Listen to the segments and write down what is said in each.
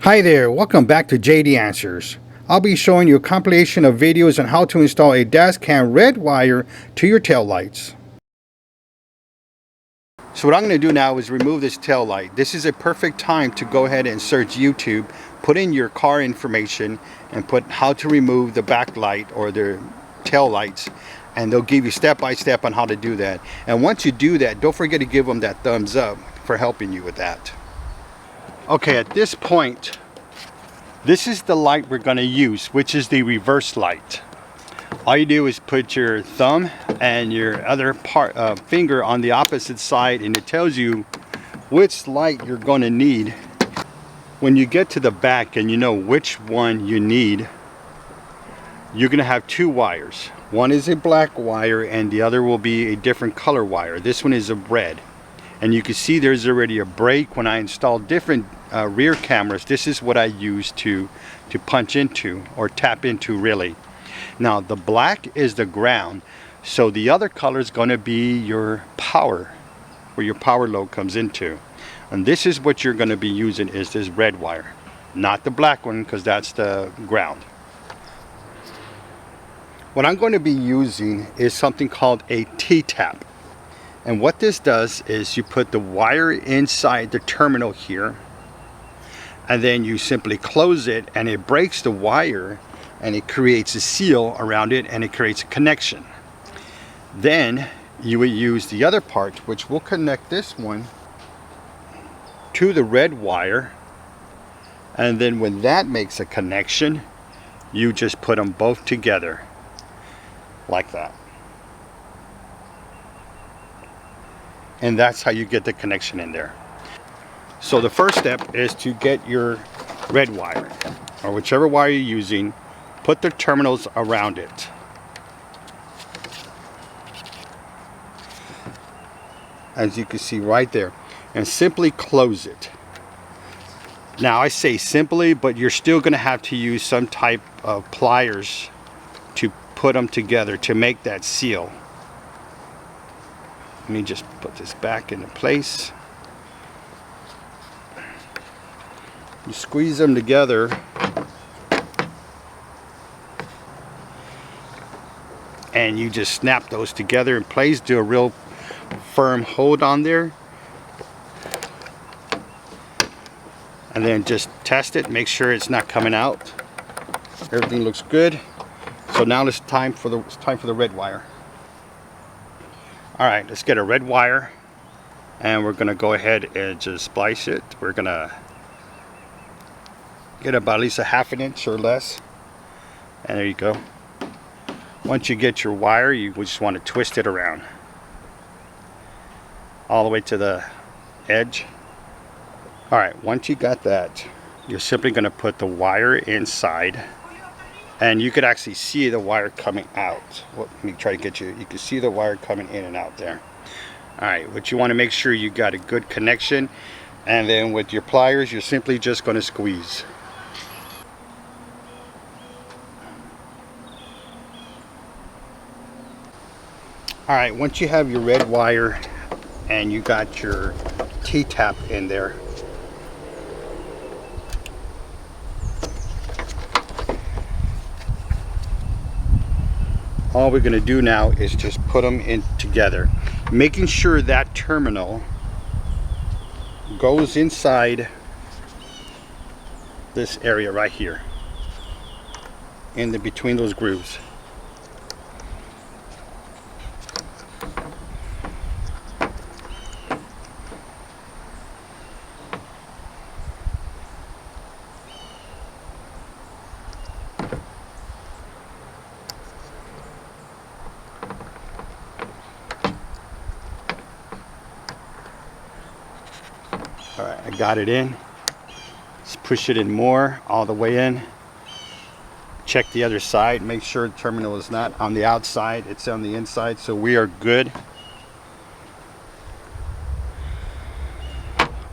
Hi there, welcome back to JD Answers. I'll be showing you a compilation of videos on how to install a dash cam red wire to your tail lights. So what I'm going to do now is remove this tail light. This is a perfect time to go ahead and search YouTube, put in your car information and put how to remove the backlight or the tail lights, and they'll give you step by step on how to do that. And once you do that, don't forget to give them that thumbs up for helping you with that. Okay, at this point, this is the light we're going to use, which is the reverse light. All you do is put your thumb and your other finger on the opposite side, and it tells you which light you're going to need. When you get to the back and you know which one you need, you're going to have two wires. One is a black wire and the other will be a different color wire. This one is a red. And you can see there's already a break. When I install different rear cameras, this is what I use to punch into or tap into, really. Now the black is the ground, so the other color is going to be your power, where your power load comes into. And this is what you're going to be using, is this red wire, not the black one, because that's the ground. What I'm going to be using is something called a T-tap. And what this does is you put the wire inside the terminal here, and then you simply close it and it breaks the wire and it creates a seal around it and it creates a connection. Then you would use the other part, which will connect this one to the red wire, and then when that makes a connection, you just put them both together like that. And that's how you get the connection in there. So the first step is to get your red wire, or whichever wire you're using, put the terminals around it. As you can see right there, and simply close it. Now I say simply, but you're still going to have to use some type of pliers to put them together to make that seal. Let me just put this back into place. You squeeze them together and you just snap those together in place. Do a real firm hold on there, and then just test it, make sure it's not coming out. Everything looks good. So now it's time for the red wire. All right, let's get a red wire, and we're gonna go ahead and just splice it. We're gonna get about at least a ½ inch or less, and there you go. Once you get your wire, you just want to twist it around all the way to the edge. All right, once you got that, you're simply gonna put the wire inside, and you could actually see the wire coming out. Well, let me try to get you can see the wire coming in and out there. All right, what you want to make sure you got a good connection, and then with your pliers you're simply just going to squeeze. All right, once you have your red wire and you got your T-tap in there, all we're going to do now is just put them in together, making sure that terminal goes inside this area right here, between those grooves. All right, I got it in. Let's push it in more, all the way in. Check the other side, make sure the terminal is not on the outside, it's on the inside, so we are good.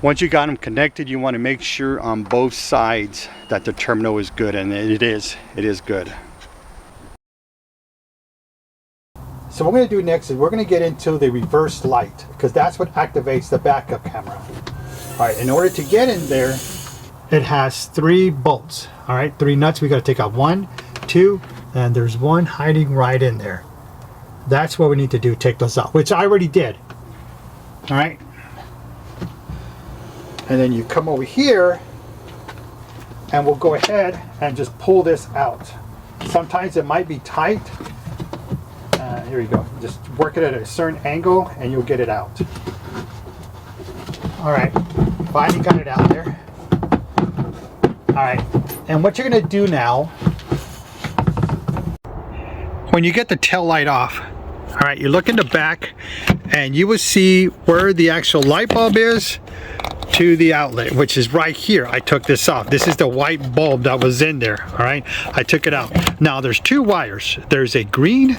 Once you got them connected, you want to make sure on both sides that the terminal is good, and it is good. So what we're going to do next is we're going to get into the reverse light, because that's what activates the backup camera. All right, in order to get in there, it has 3 bolts. All right, 3 nuts. We got to take out 1, 2, and there's 1 hiding right in there. That's what we need to do, take those out, which I already did. All right. And then you come over here and we'll go ahead and just pull this out. Sometimes it might be tight. Here you go. Just work it at a certain angle and you'll get it out. All right, finally got it out there. All right, and what you're gonna do now, when you get the tail light off, all right, you look in the back and you will see where the actual light bulb is to the outlet, which is right here. I took this off. This is the white bulb that was in there, all right? I took it out. Now there's 2 wires. There's a green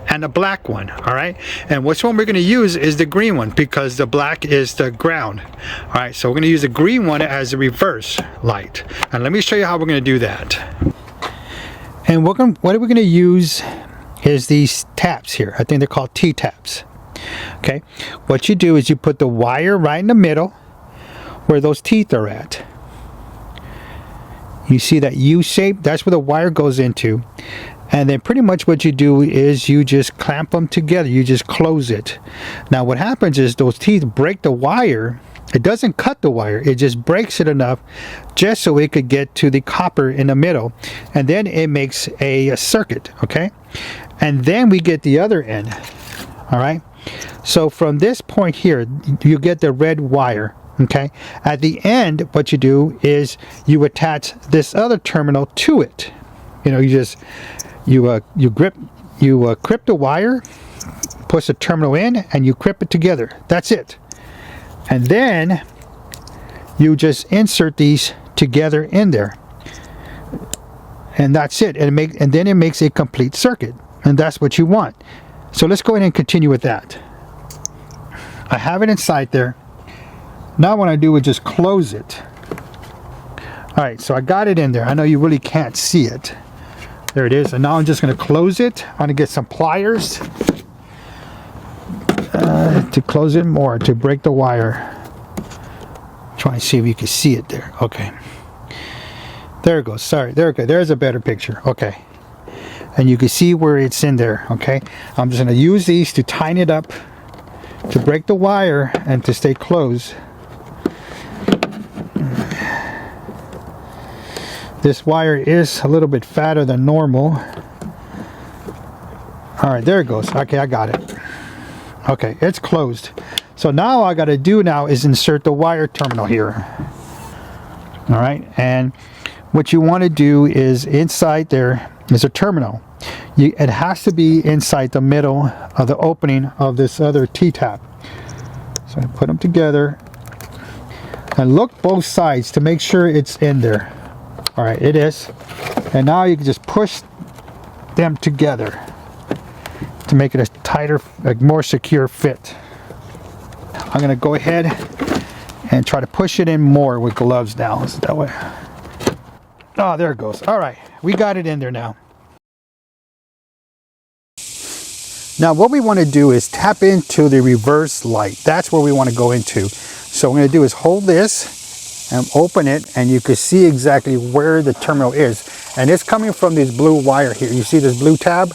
and a black one, all right? And which one we're gonna use is the green one because the black is the ground. All right, so we're gonna use the green one as a reverse light. And let me show you how we're gonna do that. And what we're gonna use is these taps here. I think they're called T-taps. Okay, what you do is you put the wire right in the middle where those teeth are at. You see that U shape? That's where the wire goes into. And then pretty much what you do is you just clamp them together. You just close it. Now what happens is those teeth break the wire. It doesn't cut the wire. It just breaks it enough just so it could get to the copper in the middle. And then it makes a circuit, okay? And then we get the other end, all right? So from this point here, you get the red wire, okay? At the end, what you do is you attach this other terminal to it. You know, you grip the wire, push the terminal in, and you grip it together. That's it. And then you just insert these together in there, and that's it. And then it makes a complete circuit, and that's what you want. So let's go ahead and continue with that. I have it inside there. Now what I do is just close it. All right, so I got it in there. I know you really can't see it. There it is. And now I'm just going to close it. I'm going to get some pliers to close it more, to break the wire. Try and see if you can see it there. Okay. There it goes. Sorry. There it goes. There's a better picture. Okay. And you can see where it's in there. Okay. I'm just going to use these to tighten it up, to break the wire, and to stay closed. This wire is a little bit fatter than normal. All right, there it goes. Okay, I got it. Okay, it's closed. So now all I got to do now is insert the wire terminal here. All right, and what you want to do is inside there is a terminal. It has to be inside the middle of the opening of this other T-tap. So I put them together and look both sides to make sure it's in there. All right, it is. And now you can just push them together to make it a tighter, a more secure fit. I'm going to go ahead and try to push it in more with gloves now. So that way. Oh, there it goes. All right, we got it in there now. Now what we want to do is tap into the reverse light. That's where we want to go into. So what I'm going to do is hold this and open it, and you can see exactly where the terminal is. And it's coming from this blue wire here. You see this blue tab?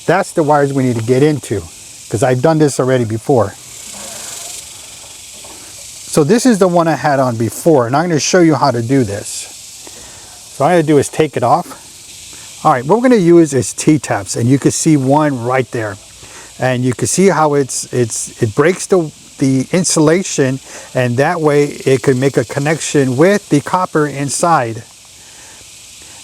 That's the wires we need to get into, because I've done this already before. So this is the one I had on before, and I'm going to show you how to do this. So what I'm going to do is take it off. All right, what we're going to use is T-taps, and you can see one right there. And you can see how it breaks the insulation, and that way it could make a connection with the copper inside.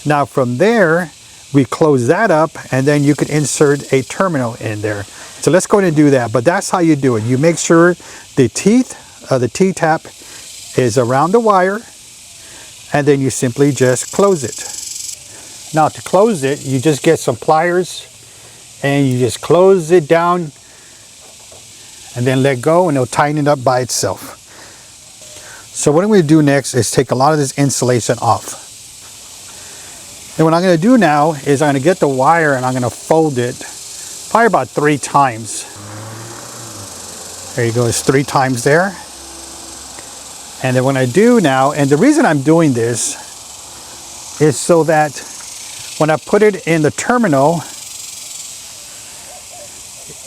Now from there we close that up, and then you can insert a terminal in there. So let's go ahead and do that. But that's how you do it. You make sure the teeth of the T-tap is around the wire, and then you simply just close it. Now to close it, you just get some pliers and you just close it down, and then let go, and it'll tighten it up by itself. So what I'm going to do next is take a lot of this insulation off. And what I'm going to do now is I'm going to get the wire and I'm going to fold it probably about 3 times. There you go, it's 3 times there. And then what I do now, and the reason I'm doing this is so that when I put it in the terminal,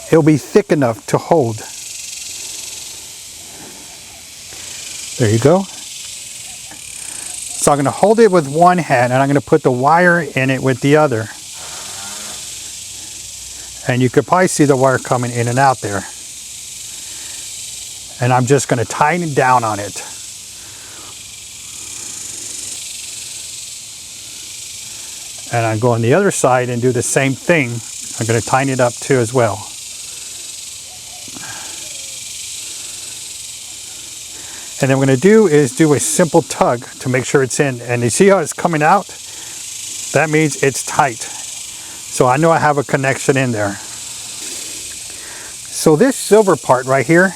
it'll be thick enough to hold. There you go. So I'm going to hold it with one hand and I'm going to put the wire in it with the other. And you could probably see the wire coming in and out there. And I'm just going to tighten down on it. And I'm going the other side and do the same thing. I'm going to tighten it up too as well. And then what I'm going to do is do a simple tug to make sure it's in. And you see how it's coming out? That means it's tight. So I know I have a connection in there. So this silver part right here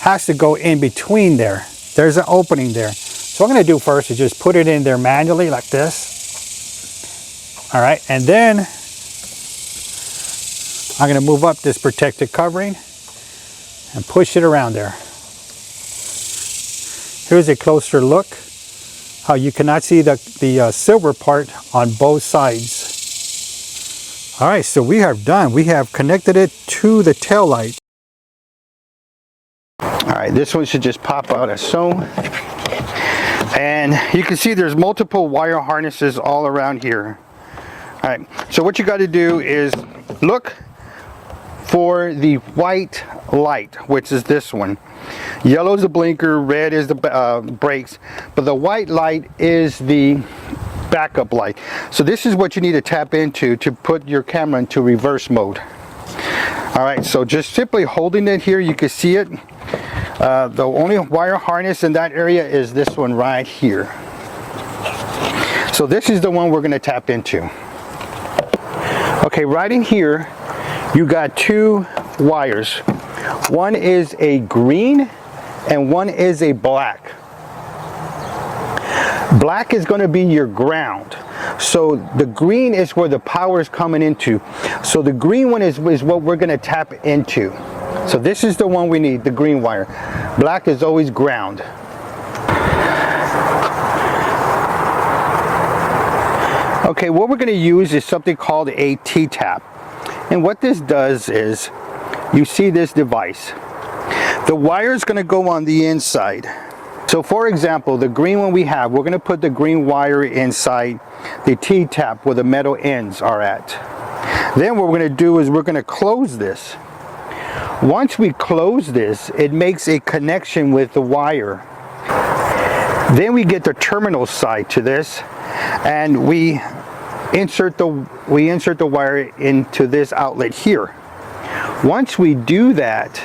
has to go in between there. There's an opening there. So what I'm going to do first is just put it in there manually like this. All right, and then I'm going to move up this protective covering and push it around there. Here's a closer look, how you cannot see the silver part on both sides. All right, so we have done. We have connected it to the tail light. All right, this one should just pop out as so. And you can see there's multiple wire harnesses all around here. All right, so what you got to do is look for the white light, which is this one. Yellow is the blinker, red is the brakes, but the white light is the backup light. So this is what you need to tap into to put your camera into reverse mode. All right, so just simply holding it here, you can see it. The only wire harness in that area is this one right here. So this is the one we're going to tap into. Okay, right in here, you got two wires. One is a green and one is a black. Black is going to be your ground. So the green is where the power is coming into. So the green one is what we're going to tap into. So this is the one we need, the green wire. Black is always ground. Okay, what we're going to use is something called a T-tap. And what this does is, you see this device. The wire is going to go on the inside. So for example, the green one we have, we're going to put the green wire inside the T-tap where the metal ends are at. Then what we're going to do is we're going to close this. Once we close this, it makes a connection with the wire. Then we get the terminal side to this, and we insert the wire into this outlet here. Once we do that,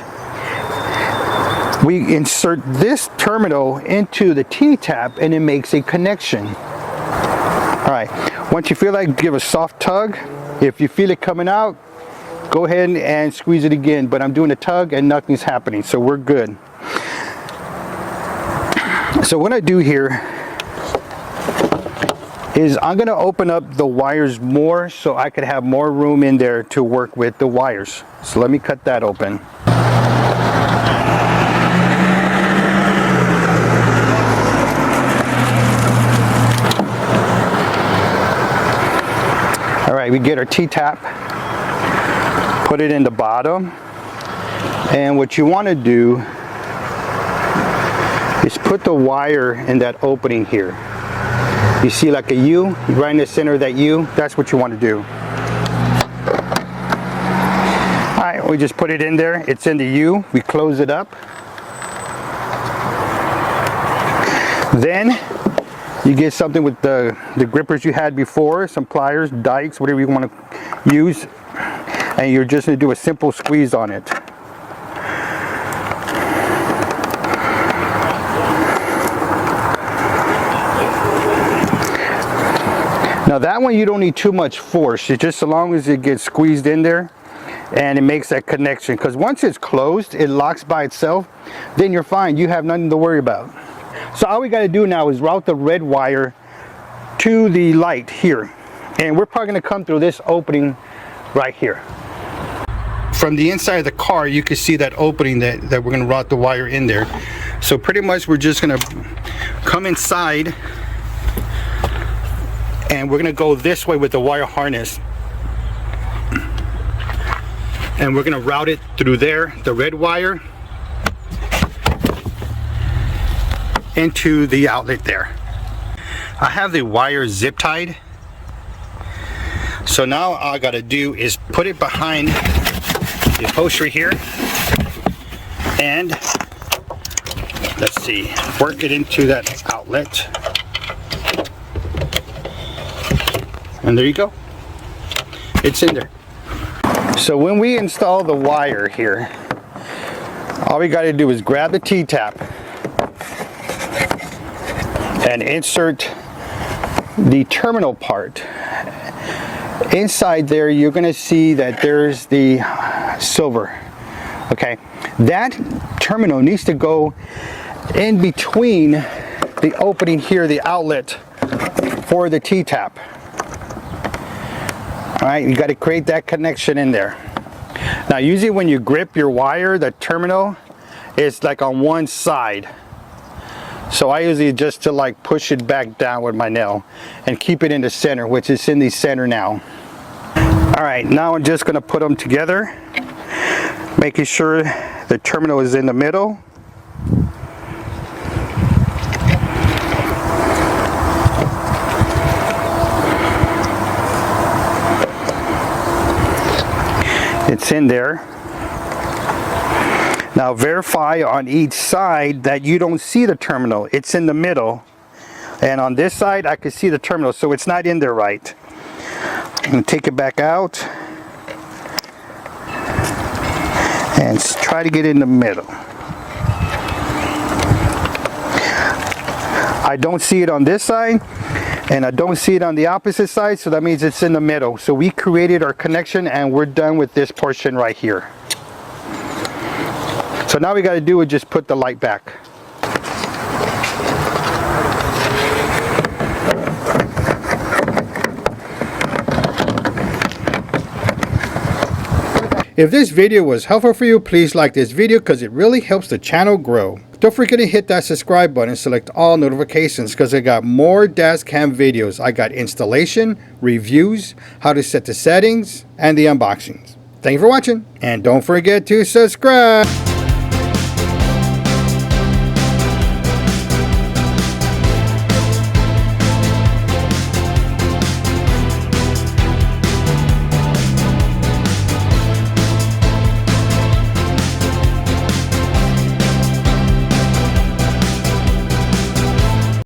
we insert this terminal into the T-tap and it makes a connection. All right, once you feel like, give a soft tug. If you feel it coming out, go ahead and squeeze it again, but I'm doing a tug and nothing's happening, so we're good. So what I do here is I'm going to open up the wires more so I could have more room in there to work with the wires. So let me cut that open. All right, we get our T-tap, put it in the bottom, and what you want to do is put the wire in that opening here. You see like a U, right in the center of that U, that's what you want to do. All right, we just put it in there, it's in the U, we close it up. Then you get something with the grippers you had before, some pliers, dikes, whatever you want to use, and you're just going to do a simple squeeze on it. Now that one you don't need too much force, it's just as long as it gets squeezed in there and it makes that connection, because once it's closed, it locks by itself, then you're fine, you have nothing to worry about. So all we got to do now is route the red wire to the light here, and we're probably going to come through this opening right here. From the inside of the car you can see that opening that we're going to route the wire in there. So pretty much we're just gonna come inside and we're gonna go this way with the wire harness. And we're gonna route it through there, the red wire, into the outlet there. I have the wire zip tied. So now all I gotta do is put it behind the upholstery here and let's see, work it into that outlet. And there you go. It's in there. So when we install the wire here, all we got to do is grab the T-tap and insert the terminal part. Inside there, you're going to see that there's the silver. Okay, that terminal needs to go in between the opening here, the outlet for the T-tap. All right, you got to create that connection in there. Now, usually when you grip your wire, the terminal is like on one side. So I usually just to like push it back down with my nail and keep it in the center, which is in the center now. All right, now I'm just going to put them together, making sure the terminal is in the middle. It's in there. Now verify on each side that you don't see the terminal. It's in the middle. And on this side I can see the terminal, so it's not in there right. I'm going to take it back out and try to get in the middle. I don't see it on this side and I don't see it on the opposite side, so that means it's in the middle. So we created our connection and we're done with this portion right here. So now we got to do is just put the light back. If this video was helpful for you, please like this video because it really helps the channel grow. Don't forget to hit that subscribe button and select all notifications because I got more dash cam videos. I got installation, reviews, how to set the settings, and the unboxings. Thank you for watching, and don't forget to subscribe.